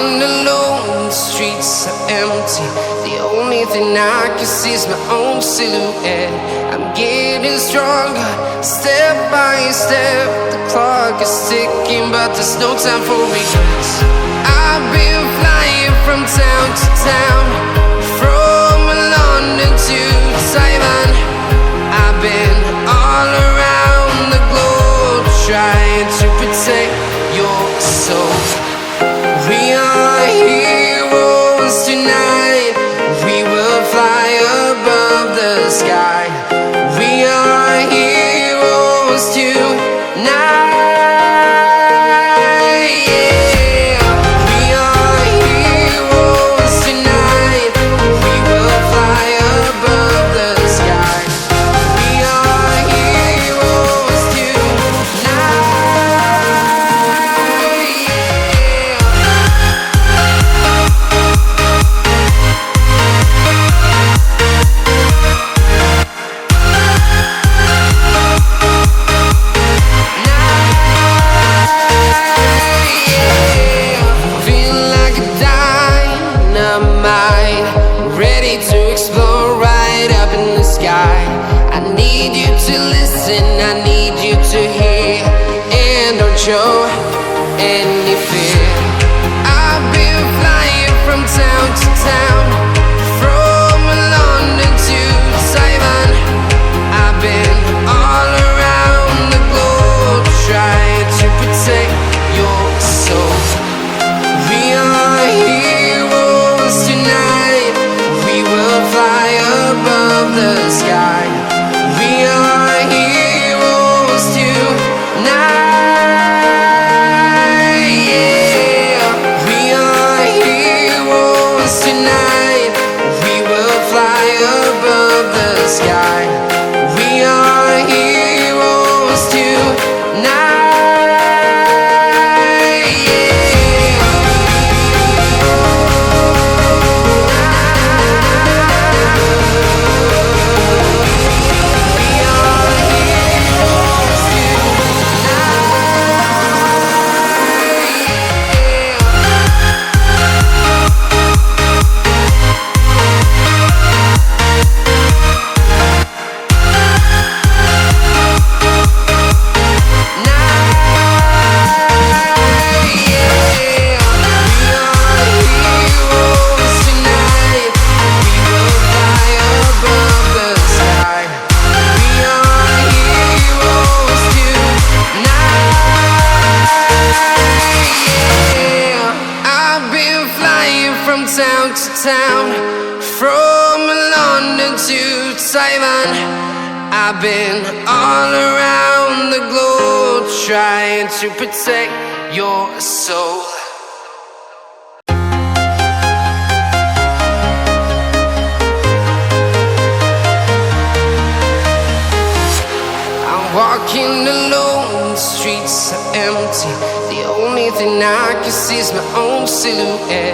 walking alone, the streets are empty. The only thing I can see is my own silhouette. I'm getting stronger, step by step. The clock is ticking, but there's no time for regrets. I've been flying from town to town, from London to Taiwan. I've been all around the globe, trying to protect your soul. We are heroes tonight. We will fly above the sky. We are heroes tonight. Yeah. We are heroes tonight. We will fly above the sky. We are heroes tonight. Ready to explore right up in the sky. I need you to listen, I need you to hear, and don't show any fear. I've been flying from town to town, from London to Taiwan. I've been all around the globe, trying to protect your soul. We are heroes tonight. We will fly above the sky. We are heroes tonight. Yeah. We are heroes tonight. We will fly above the sky. We are heroes tonight. Town to town, from London to Taiwan. I've been all around the globe, trying to protect your soul. I'm walking alone, the streets are empty. The only thing I can see is my own silhouette.